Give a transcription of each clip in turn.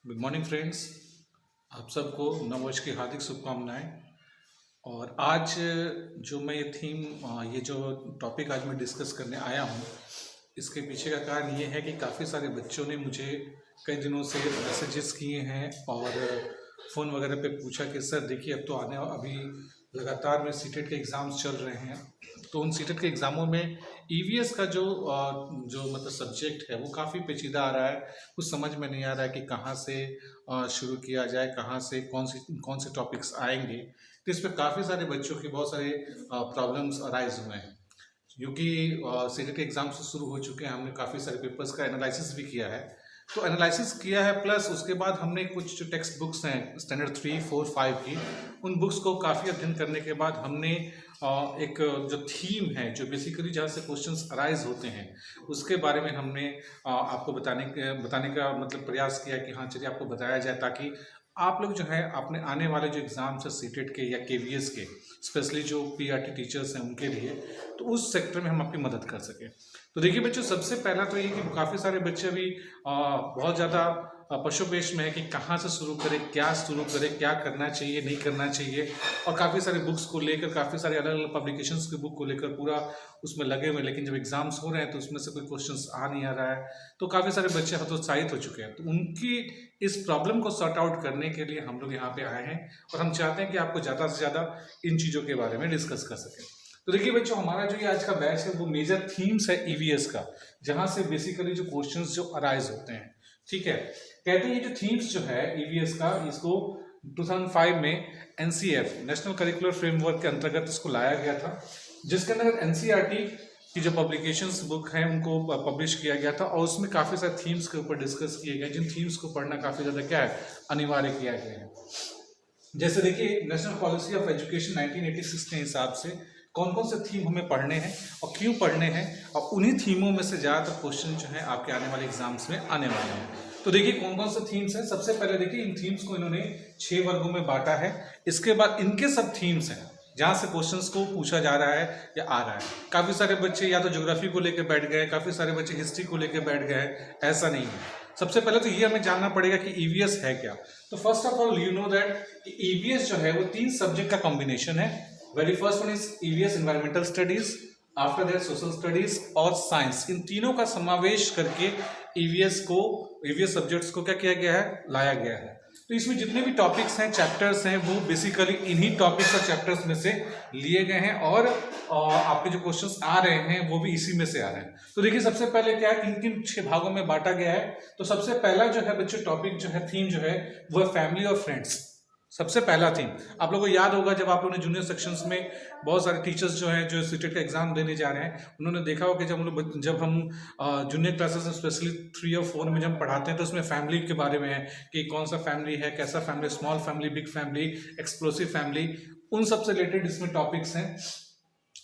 Good morning friends. आप सबको नववर्ष की हार्दिक शुभकामनाएं। और आज जो मैं ये थीम ये जो टॉपिक आज मैं डिस्कस करने आया हूँ, इसके पीछे का कारण ये है कि काफ़ी सारे बच्चों ने मुझे कई दिनों से मैसेजेस किए हैं और फ़ोन वगैरह पे पूछा कि सर देखिए अब तो अभी लगातार में सीटेट के एग्ज़ाम्स चल रहे हैं, तो उन सीटेट के एग्ज़ामों में ईवीएस का जो मतलब सब्जेक्ट है वो काफ़ी पेचीदा आ रहा है। कुछ समझ में नहीं आ रहा है कि कहाँ से शुरू किया जाए, कहाँ से कौन से टॉपिक्स आएंगे। तो इस पर काफ़ी सारे बच्चों के बहुत सारे प्रॉब्लम्स अराइज हुए हैं, क्योंकि सीटेट के एग्ज़ाम से शुरू हो चुके हैं। हमने काफ़ी सारे पेपर्स का एनालिसिस भी किया है, तो एनालिसिस किया है, प्लस उसके बाद हमने कुछ जो टेक्स्ट बुक्स हैं स्टैंडर्ड 3, 4, 5 की, उन बुक्स को काफ़ी अध्ययन करने के बाद हमने एक जो थीम है, जो बेसिकली जहाँ से क्वेश्चंस अराइज होते हैं, उसके बारे में हमने आपको बताने का मतलब प्रयास किया कि हाँ चलिए आपको बताया जाए, ताकि आप लोग जो है अपने आने वाले जो एग्ज़ाम्स है सीटेट के या केवीएस के, स्पेशली जो पीआरटी टीचर्स हैं उनके लिए, तो उस सेक्टर में हम आपकी मदद कर सकें। तो देखिए बच्चों, सबसे पहला तो ये कि काफ़ी सारे बच्चे अभी बहुत ज़्यादा पशुपेश में है कि कहाँ से शुरू करें, क्या शुरू करें, क्या करना चाहिए, नहीं करना चाहिए। और काफ़ी सारे बुक्स को लेकर, काफ़ी सारे अलग अलग पब्लिकेशंस की बुक को लेकर पूरा उसमें लगे हुए, लेकिन जब एग्जाम्स हो रहे हैं तो उसमें से कोई क्वेश्चंस आ नहीं आ रहा है। तो काफ़ी सारे बच्चे हतोत्साहित हो चुके हैं। तो उनकी इस प्रॉब्लम को सॉर्ट आउट करने के लिए हम लोग यहाँ पे आए हैं, और हम चाहते हैं कि आपको ज़्यादा से ज़्यादा इन चीज़ों के बारे में डिस्कस कर सकें। तो देखिए बच्चों, हमारा जो ये आज का बैच है वो मेजर थीम्स है ईवीएस का, जहाँ से बेसिकली जो क्वेश्चंस जो अराइज होते हैं, ठीक है। कहते हैं ये जो थीम्स जो है ईवीएस का, इसको 2005 में एनसीएफ नेशनल करिकुलर फ्रेमवर्क के अंतर्गत इसको लाया गया था, जिसके अंदर एनसीईआरटी की जो पब्लिकेशंस बुक हैं उनको पब्लिश किया गया था, और उसमें काफ़ी सारे थीम्स के ऊपर डिस्कस किए गए, जिन थीम्स को पढ़ना काफ़ी ज़्यादा क्या है, अनिवार्य किया गया है। जैसे देखिए, नेशनल पॉलिसी ऑफ एजुकेशन 1986 के हिसाब से कौन कौन से थीम हमें पढ़ने हैं और क्यों पढ़ने हैं, और उन्हीं थीमों में से ज़्यादातर क्वेश्चन जो है आपके आने वाले एग्जाम्स में आने वाले हैं। तो देखिए कौन कौन से थीम्स हैं। सबसे पहले देखिए, इन थीम्स को इन्होंने 6 वर्गों में बांटा है। इसके बाद इनके सब थीम्स हैं जहाँ से क्वेश्चंस को पूछा जा रहा है या आ रहा है। काफ़ी सारे बच्चे या तो ज्योग्राफी को लेकर बैठ गए, काफ़ी सारे बच्चे हिस्ट्री को लेकर बैठ गए, ऐसा नहीं है। सबसे पहले तो ये हमें जानना पड़ेगा कि ईवीएस है क्या। तो first of all you know that EVS जो है वो 3 सब्जेक्ट का कॉम्बिनेशन है। Very first one is EVS environmental studies, after that social studies और साइंस। इन तीनों का समावेश करके ईवीएस सब्जेक्ट्स को क्या किया गया है, लाया गया है। तो इसमें जितने भी टॉपिक्स हैं, चैप्टर्स हैं, वो बेसिकली इन्हीं टॉपिक्स और चैप्टर्स में से लिए गए हैं, और आपके जो क्वेश्चंस आ रहे हैं वो भी इसी में से आ रहे हैं। तो देखिए सबसे पहले क्या है, किन किन 6 भागों में बांटा गया है। तो सबसे पहला जो है बच्चों टॉपिक जो है, थीम जो है, वो है फैमिली और फ्रेंड्स। सबसे पहला थीम आप लोगों को याद होगा, जब आप लोगों ने जूनियर सेक्शंस में बहुत सारे टीचर्स जो हैं जो सीटेट का एग्जाम देने जा रहे हैं, उन्होंने देखा होगा कि जब हम जूनियर क्लासेस में स्पेशली 3 और 4 में जब हम पढ़ाते हैं, तो उसमें फैमिली के बारे में है कि कौन सा फैमिली है, कैसा family, small family, big family, explosive family, उन सबसे रिलेटेड इसमें टॉपिक्स हैं।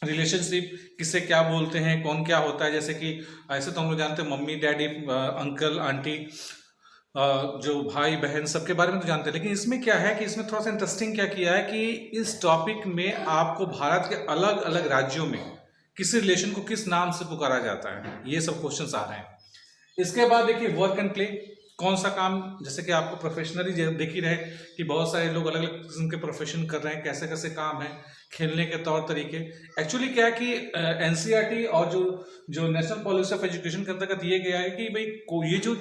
रिलेशनशिप किसे क्या बोलते हैं, कौन क्या होता है, जैसे कि ऐसे तो हम लोग जानते हैं मम्मी डैडी, अंकल आंटी, जो भाई बहन, सबके बारे में तो जानते हैं। लेकिन इसमें क्या है कि इसमें थोड़ा सा इंटरेस्टिंग क्या किया है कि इस टॉपिक में आपको भारत के अलग अलग राज्यों में किसी रिलेशन को किस नाम से पुकारा जाता है, ये सब क्वेश्चंस आ रहे हैं। इसके बाद देखिए वर्क एंड प्ले, कौन सा काम, जैसे कि आपको प्रोफेशनली देख ही रहे कि बहुत सारे लोग अलग अलग किस्म के प्रोफेशन कर रहे हैं, कैसे कैसे काम है, खेलने के तौर तरीके। एक्चुअली क्या है कि एनसीईआरटी और जो नेशनल पॉलिसी ऑफ एजुकेशन के अंतर्गत ये गया है कि भाई ये जो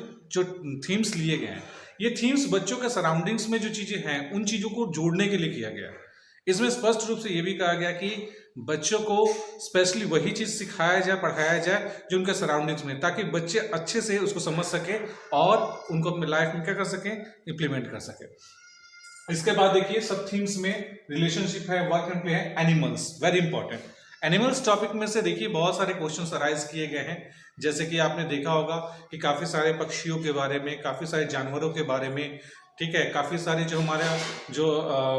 थीम्स लिए गए हैं, ये थीम्स बच्चों के सराउंडिंग्स में जो चीज़ें हैं उन चीज़ों को जोड़ने के लिए किया गया है। इसमें स्पष्ट रूप से ये भी कहा गया कि बच्चों को स्पेशली वही चीज़ सिखाया जाए, पढ़ाया जाए जो उनके सराउंडिंग्स में, ताकि बच्चे अच्छे से उसको समझ सके और उनको अपने लाइफ में क्या कर सकें, इम्प्लीमेंट कर सके। इसके बाद देखिए सब थीम्स में रिलेशनशिप है, वर्क एंड प्ले है, animals, very important. Animals topic में से देखिए बहुत सारे क्वेश्चंस अराइज किए गए हैं, जैसे कि आपने देखा होगा कि काफ़ी सारे पक्षियों के बारे में, काफ़ी सारे जानवरों के बारे में, ठीक है, काफ़ी सारे जो हमारे जो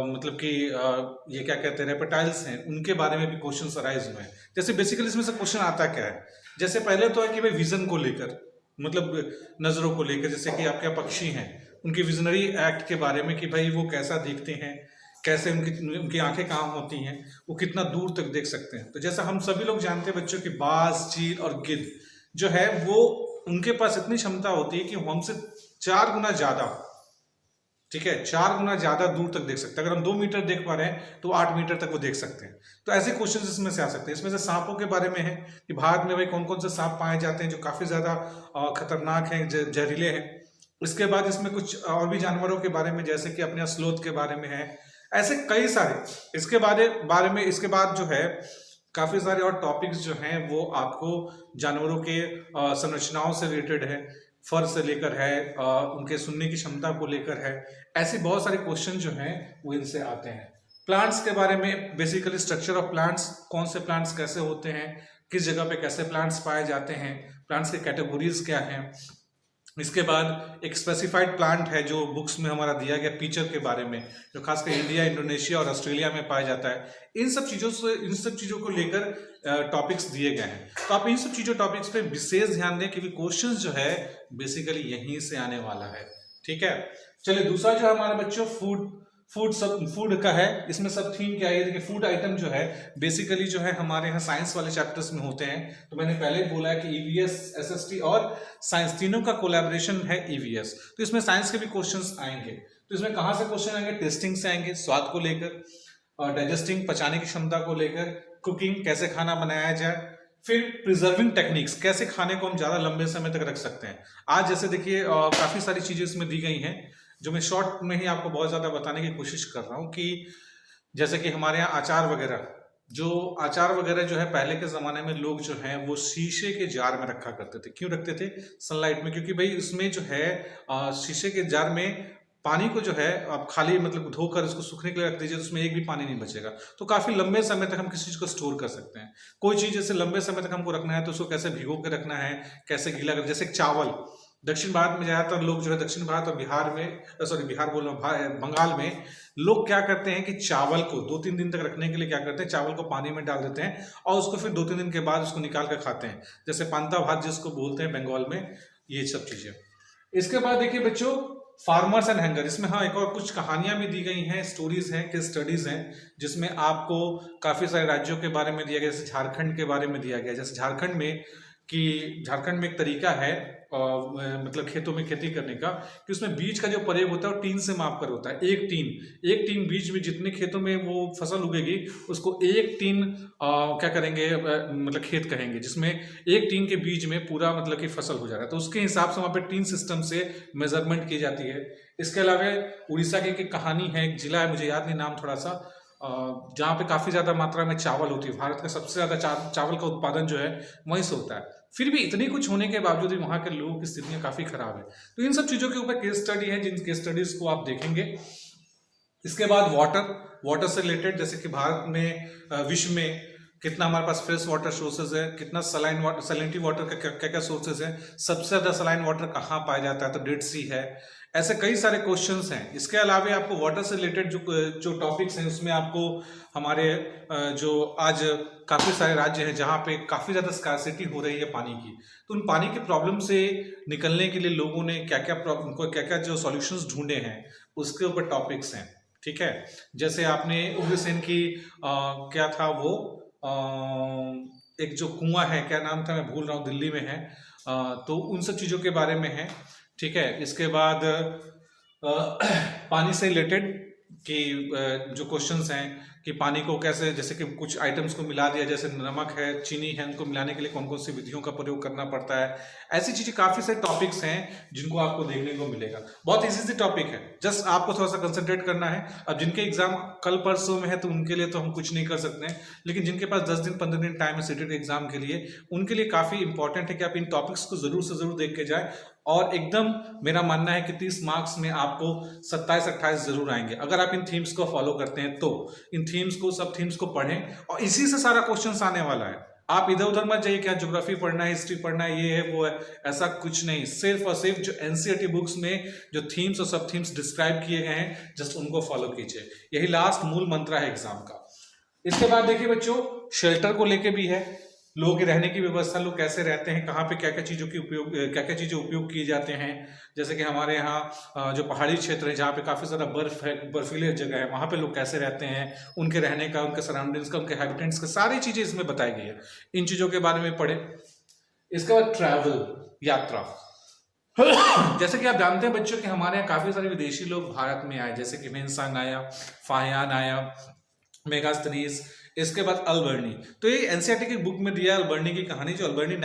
मतलब कि ये क्या कहते हैं, रेप्टाइल्स हैं, उनके बारे में भी क्वेश्चंस अराइज हुए हैं। जैसे बेसिकली इसमें से क्वेश्चन आता क्या है, जैसे पहले तो है कि भाई विजन को लेकर, मतलब नज़रों को लेकर, जैसे कि आपके पक्षी हैं उनकी विजनरी एक्ट के बारे में कि भाई वो कैसा दिखते हैं, कैसे उनकी आंखें काम होती हैं, वो कितना दूर तक देख सकते हैं। तो जैसा हम सभी लोग जानते हैं बच्चों की बाज, चील और गिद्ध जो है वो उनके पास इतनी क्षमता होती है कि हमसे 4 गुना ज़्यादा ठीक है, 4 गुना ज्यादा दूर तक देख सकते हैं। अगर हम 2 मीटर देख पा रहे हैं तो 8 मीटर तक वो देख सकते हैं। तो ऐसे क्वेश्चन इसमें से आ सकते हैं। इसमें से सांपों के बारे में है कि भारत में भाई कौन कौन से सांप पाए जाते हैं जो काफी ज्यादा खतरनाक हैं, जहरीले हैं। इसके बाद इसमें कुछ और भी जानवरों के बारे में, जैसे कि अपने स्लोथ के बारे में है। ऐसे कई सारे इसके बारे में इसके बाद जो है काफी सारे और टॉपिक्स जो हैं वो आपको जानवरों के संरचनाओं से रिलेटेड है, फर से लेकर है, उनके सुनने की क्षमता को लेकर है। ऐसे बहुत सारे क्वेश्चन जो हैं वो इनसे आते हैं। प्लांट्स के बारे में बेसिकली स्ट्रक्चर ऑफ प्लांट्स, कौन से प्लांट्स कैसे होते हैं, किस जगह पे कैसे प्लांट्स पाए जाते हैं, प्लांट्स के कैटेगोरीज क्या हैं। इसके बाद एक स्पेसिफाइड प्लांट है जो बुक्स में हमारा दिया गया पीचर के बारे में, जो खासकर इंडिया, इंडोनेशिया और ऑस्ट्रेलिया में पाया जाता है। इन सब चीजों को लेकर टॉपिक्स दिए गए हैं। तो आप इन सब टॉपिक्स पे विशेष ध्यान दें क्योंकि क्वेश्चंस जो है बेसिकली यहीं से आने वाला है। ठीक है, चलिए दूसरा जो है हमारे बच्चों फूड का है। इसमें सब थीम क्या है, देखिए फूड आइटम जो है बेसिकली जो है हमारे यहाँ साइंस वाले चैप्टर्स में होते हैं। तो मैंने पहले बोला है कि ईवीएस, एसएसटी और साइंस तीनों का कोलैबोरेशन है ईवीएस। तो इसमें साइंस के भी क्वेश्चंस आएंगे। तो इसमें कहाँ से क्वेश्चन आएंगे, टेस्टिंग से आएंगे, स्वाद को लेकर, और डाइजेस्टिंग पचाने की क्षमता को लेकर, कुकिंग कैसे खाना बनाया जाए, फिर प्रिजर्विंग टेक्निक्स, कैसे खाने को हम ज्यादा लंबे समय तक रख सकते हैं। आज जैसे देखिए काफी सारी चीजें इसमें दी गई हैं जो मैं शॉर्ट में ही आपको बहुत ज्यादा बताने की कोशिश कर रहा हूँ कि जैसे कि हमारे यहाँ अचार वगैरह जो है पहले के जमाने में लोग जो है वो शीशे के जार में रखा करते थे। क्यों रखते थे, सनलाइट में, क्योंकि भाई उसमें जो है शीशे के जार में पानी को जो है आप खाली मतलब धोकर उसको सूखने के लिए रख दीजिए तो उसमें एक भी पानी नहीं बचेगा। तो काफी लंबे समय तक हम किसी चीज को स्टोर कर सकते हैं। कोई चीज जैसे लंबे समय तक हमको रखना है तो उसको कैसे भिगो के रखना है, कैसे गीला कर, जैसे चावल दक्षिण भारत में ज्यादातर लोग जो है दक्षिण भारत और बंगाल में लोग क्या करते हैं कि चावल को 2-3 दिन तक रखने के लिए क्या करते हैं, चावल को पानी में डाल देते हैं और उसको फिर 2-3 दिन के बाद उसको निकाल कर खाते हैं, जैसे पांता भात जिसको बोलते हैं बंगाल में, ये सब चीजें। इसके बाद देखिए बच्चों फार्मर्स एंड हंगर, इसमें हाँ एक और कुछ कहानियां भी दी गई हैं, स्टोरीज हैं, केस स्टडीज हैं, जिसमें आपको काफी सारे राज्यों के बारे में दिया गया, जैसे झारखंड के बारे में दिया गया। जैसे झारखंड में एक तरीका है मतलब खेतों में खेती करने का कि उसमें बीज का जो प्रयोग होता है वो टीन से माप कर होता है। एक टीन बीज में जितने खेतों में वो फसल उगेगी उसको एक टीन क्या करेंगे मतलब खेत कहेंगे, जिसमें एक टीन के बीज में पूरा मतलब कि फसल हो जाएगा। तो उसके हिसाब से वहाँ पे टीन सिस्टम से मेजरमेंट की जाती है। इसके अलावा उड़ीसा की एक कहानी है, एक जिला है, मुझे याद नहीं नाम थोड़ा सा, जहाँ पे काफी ज्यादा मात्रा में चावल होती है। भारत का सबसे ज्यादा चावल का उत्पादन जो है वहीं से होता है। फिर भी इतनी कुछ होने के बावजूद भी वहां के लोगों की स्थितियां काफी खराब है। तो इन सब चीजों के ऊपर केस स्टडी है, जिन केस स्टडीज को आप देखेंगे। इसके बाद वाटर से रिलेटेड, जैसे कि भारत में विश्व में कितना हमारे पास फ्रेश वाटर सोर्सेज है, कितना सैलिनिटी वाटर का क्या क्या सोर्सेज है, सबसे ज्यादा सलाइन वाटर कहाँ पाया जाता है, तो डेड सी है। ऐसे कई सारे क्वेश्चंस हैं। इसके अलावा आपको वाटर से रिलेटेड जो टॉपिक्स हैं उसमें आपको हमारे जो आज काफी सारे राज्य हैं जहाँ पे काफी ज्यादा स्कार्सिटी हो रही है पानी की, तो उन पानी की प्रॉब्लम से निकलने के लिए लोगों ने क्या क्या जो सॉल्यूशंस ढूंढे हैं उसके ऊपर टॉपिक्स हैं। ठीक है, जैसे आपने उग्रसेन की क्या था वो एक जो कुआं है, क्या नाम था मैं भूल रहा हूँ, दिल्ली में है, तो उन सब चीजों के बारे में है। ठीक है, इसके बाद पानी से रिलेटेड कि जो क्वेश्चंस हैं कि पानी को कैसे, जैसे कि कुछ आइटम्स को मिला दिया, जैसे नमक है, चीनी है, उनको मिलाने के लिए कौन कौन सी विधियों का प्रयोग करना पड़ता है। ऐसी चीजें काफी सारे टॉपिक्स हैं जिनको आपको देखने को मिलेगा। बहुत इजी टॉपिक है, जस्ट आपको थोड़ा सा कंसंट्रेट करना है। अब जिनके एग्जाम कल परसों में है तो उनके लिए तो हम कुछ नहीं कर सकते हैं, लेकिन जिनके पास 10 दिन 15 दिन टाइम है सीटेट एग्जाम के लिए, उनके लिए काफी इंपॉर्टेंट है कि आप इन टॉपिक्स को जरूर से जरूर देख के जाए। और एकदम मेरा मानना है कि 30 मार्क्स में आपको 27-28 जरूर आएंगे अगर आप इन थीम्स को फॉलो करते हैं। तो इन थीम्स को, सब थीम्स को पढ़ें और इसी से सारा क्वेश्चन आने वाला है। आप इधर उधर मत जाइए क्या ज्योग्राफी पढ़ना है, हिस्ट्री पढ़ना है, ये है वो है, ऐसा कुछ नहीं। सिर्फ और सिर्फ जो एनसीईआरटी बुक्स में जो थीम्स और सब थीम्स डिस्क्राइब किए गए हैं, जस्ट उनको फॉलो कीजिए। यही लास्ट मूल मंत्र है एग्जाम का। इसके बाद देखिए बच्चों, शेल्टर को लेके भी है, लोगों के रहने की व्यवस्था, लोग कैसे रहते हैं, कहाँ पे क्या क्या चीजें उपयोग किए जाते हैं। जैसे कि हमारे यहाँ जो पहाड़ी क्षेत्र है जहाँ पे काफी सारा बर्फ है, बर्फीले जगह है, वहां पे लोग कैसे रहते हैं, उनके रहने का, उनके सराउंडिंग्स का, उनके हैबिटेंट्स का, सारी चीजें इसमें बताई गई है। इन चीजों के बारे में पढ़े। इसके बाद ट्रैवल, यात्रा, जैसे कि आप जानते हैं बच्चों कि हमारे यहाँ काफी सारे विदेशी लोग भारत में आए, जैसे कि वेंसांग आया, फाहियान आया, मेगास्थनीज, इसके बाद अलबर्नी। तो ये एनसीईआरटी की बुक में दिया अलबर्नी की कहानी, जो अलबर्नी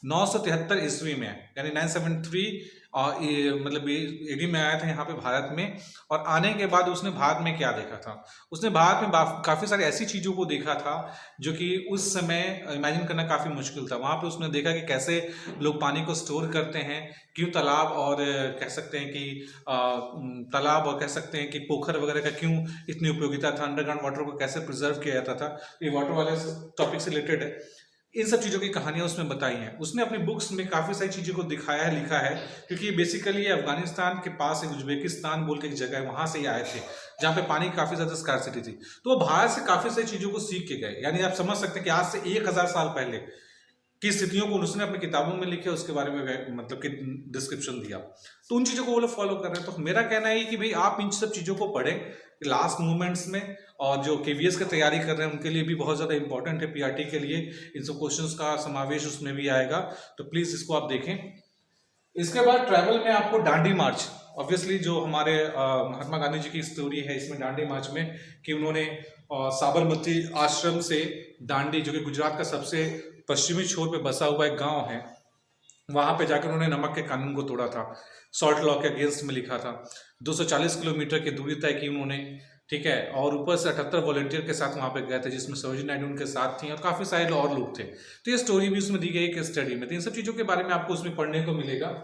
973 ईस्वी में है, यानी 973 मतलब एडी में आया था यहाँ पे भारत में। और आने के बाद उसने भारत में क्या देखा था, उसने भारत में काफी सारी ऐसी चीजों को देखा था जो कि उस समय इमेजिन करना काफी मुश्किल था। वहां पे उसने देखा कि कैसे लोग पानी को स्टोर करते हैं, क्यों तालाब और कह सकते हैं कि तालाब और कह सकते हैं कि पोखर वगैरह का क्यों इतनी उपयोगिता था, अंडरग्राउंड वाटर को कैसे प्रिजर्व किया जाता था। ये वाटर वाले टॉपिक से रिलेटेड है, इन सब चीज़ों की कहानियां उसमें बताई हैं। उसने अपनी बुक्स में काफ़ी सारी चीज़ों को दिखाया है, लिखा है, क्योंकि बेसिकली अफगानिस्तान के पास एक उज्बेकिस्तान बोल के एक जगह है, वहां से ही आए थे जहाँ पे पानी की काफ़ी ज़्यादा स्कार्सिटी थी। तो वो भारत से काफ़ी सारी चीज़ों को सीख के गए। यानी आप समझ सकते हैं कि आज से 1000 साल पहले की स्थितियों को उसने अपनी किताबों में लिखे, उसके बारे में मतलब कि डिस्क्रिप्शन दिया। तो उन चीज़ों को वो लोग फॉलो कर रहे हैं। तो मेरा कहना है कि भाई आप इन सब चीज़ों को पढ़ें लास्ट मूवमेंट्स में, और जो केवीएस की तैयारी कर रहे हैं उनके लिए भी बहुत ज़्यादा इंपॉर्टेंट है। पीआरटी के लिए इन सब क्वेश्चंस का समावेश उसमें भी आएगा, तो प्लीज़ इसको आप देखें। इसके बाद ट्रैवल में आपको डांडी मार्च, ऑब्वियसली जो हमारे महात्मा गांधी जी की स्टोरी है इसमें डांडी मार्च में, कि उन्होंने साबरमती आश्रम से दांडी, जो कि गुजरात का सबसे पश्चिमी छोर पे बसा हुआ एक गांव है, वहां पे जाकर उन्होंने नमक के कानून को तोड़ा था, सॉल्ट लॉ के अगेंस्ट में लिखा था। 240 किलोमीटर की दूरी तय की उन्होंने, ठीक है, और ऊपर से 78 वॉलंटियर के साथ वहां पे गए थे, जिसमें सरोजिनी नायडू उनके साथ थी और काफी सारे और लोग थे। तो ये स्टोरी भी उसमें दी गई है स्टडी में। तो इन सब चीजों के बारे में आपको उसमें पढ़ने को मिलेगा।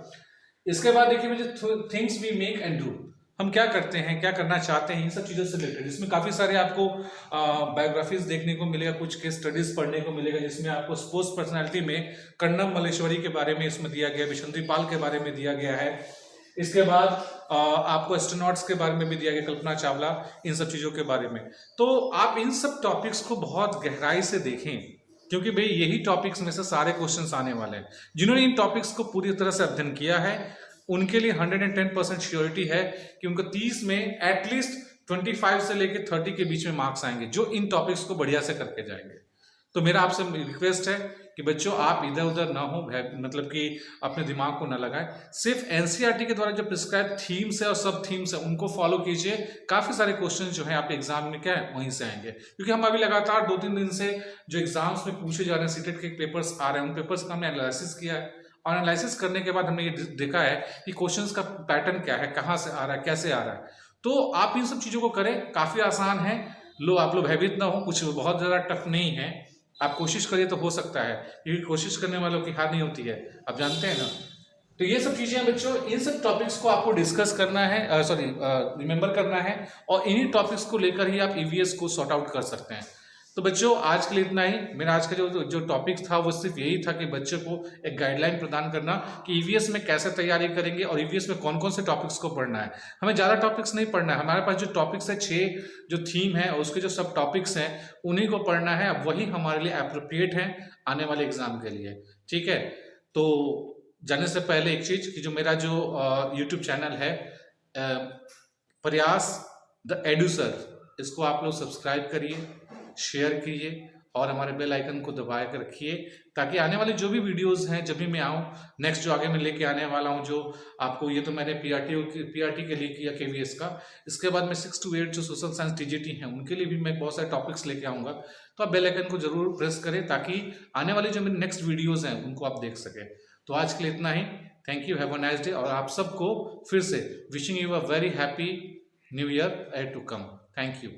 इसके बाद देखिए मुझे things we make and do, हम क्या करते हैं, क्या करना चाहते हैं, इन सब चीजों से रिलेटेड इसमें काफी सारे आपको बायोग्राफीज देखने को मिलेगा, कुछ केस स्टडीज पढ़ने को मिलेगा, जिसमें आपको स्पोर्ट्स पर्सनालिटी में कर्णम मल्लेश्वरी के बारे में इसमें दिया गया, बिशंती पाल के बारे में दिया गया है। इसके बाद आपको एस्ट्रोनॉट्स के बारे में भी दिया गया, कल्पना चावला, इन सब चीजों के बारे में। तो आप इन सब टॉपिक्स को बहुत गहराई से देखें, क्योंकि भाई यही टॉपिक्स में से सारे क्वेश्चंस आने वाले हैं। जिन्होंने इन टॉपिक्स को पूरी तरह से अध्ययन किया है उनके लिए 110% श्योरिटी है कि उनको 30 में एटलीस्ट 25 से लेकर 30 के बीच में मार्क्स आएंगे, जो इन टॉपिक्स को बढ़िया से करके जाएंगे। तो मेरा आपसे रिक्वेस्ट है कि बच्चों आप इधर उधर ना हो, मतलब कि अपने दिमाग को ना लगाएं, सिर्फ एनसीईआरटी के द्वारा जो प्रिस्क्राइब थीम्स है और सब थीम्स है उनको फॉलो कीजिए। काफी सारे क्वेश्चन जो है आपके एग्जाम में क्या है वहीं से आएंगे, क्योंकि हम अभी लगातार 2-3 दिन से जो एग्जाम्स में पूछे जा रहे हैं, सीटेट के पेपर्स आ रहे हैं, उन पेपर्स का हमने एनालिसिस किया है, और एनालिसिस करने के बाद हमने ये देखा है कि क्वेश्चंस का पैटर्न क्या है, कहाँ से आ रहा है, कैसे आ रहा है। तो आप इन सब चीजों को करें, काफी आसान है। आप लोग भयभीत ना हो, कुछ बहुत ज्यादा टफ नहीं है, आप कोशिश करिए तो हो सकता है, क्योंकि कोशिश करने वालों की हार नहीं होती है, आप जानते हैं ना। तो ये सब चीजें बच्चों, इन सब टॉपिक्स को आपको डिस्कस करना है, रिमेंबर करना है, और इन्हीं टॉपिक्स को लेकर ही आप ईवीएस को सॉर्ट आउट कर सकते हैं। तो बच्चों आज के लिए इतना ही। मेरा आज का जो टॉपिक था वो सिर्फ यही था कि बच्चों को एक गाइडलाइन प्रदान करना कि ईवीएस में कैसे तैयारी करेंगे और ईवीएस में कौन कौन से टॉपिक्स को पढ़ना है। हमें ज़्यादा टॉपिक्स नहीं पढ़ना है, हमारे पास जो टॉपिक्स है 6 जो थीम है और उसके जो सब टॉपिक्स हैं उन्हीं को पढ़ना है। अब वही हमारे लिए अप्रोप्रिएट है आने वाले एग्जाम के लिए, ठीक है। तो जाने से पहले एक चीज़ कि जो मेरा जो यूट्यूब चैनल है प्रयास द एडू सर, इसको आप लोग सब्सक्राइब करिए, शेयर कीजिए और हमारे बेल आइकन को दबा कर रखिए, ताकि आने वाले जो भी वीडियोस हैं, जब भी मैं आऊँ नेक्स्ट जो आगे मैं लेके आने वाला हूँ, जो आपको, ये तो मैंने पीआरटी के लिए किया केवीएस का, इसके बाद मैं 6 to 8 जो सोशल साइंस टीजीटी हैं उनके लिए भी मैं बहुत सारे टॉपिक्स लेके आऊँगा। तो आप बेल आइकन को जरूर प्रेस करें ताकि आने वाली जो मेरे नेक्स्ट वीडियोज़ हैं उनको आप देख सकें। तो आज के लिए इतना ही। Thank you, have a nice day, और आप सबको फिर से wishing you a very happy new year at to come. Thank you.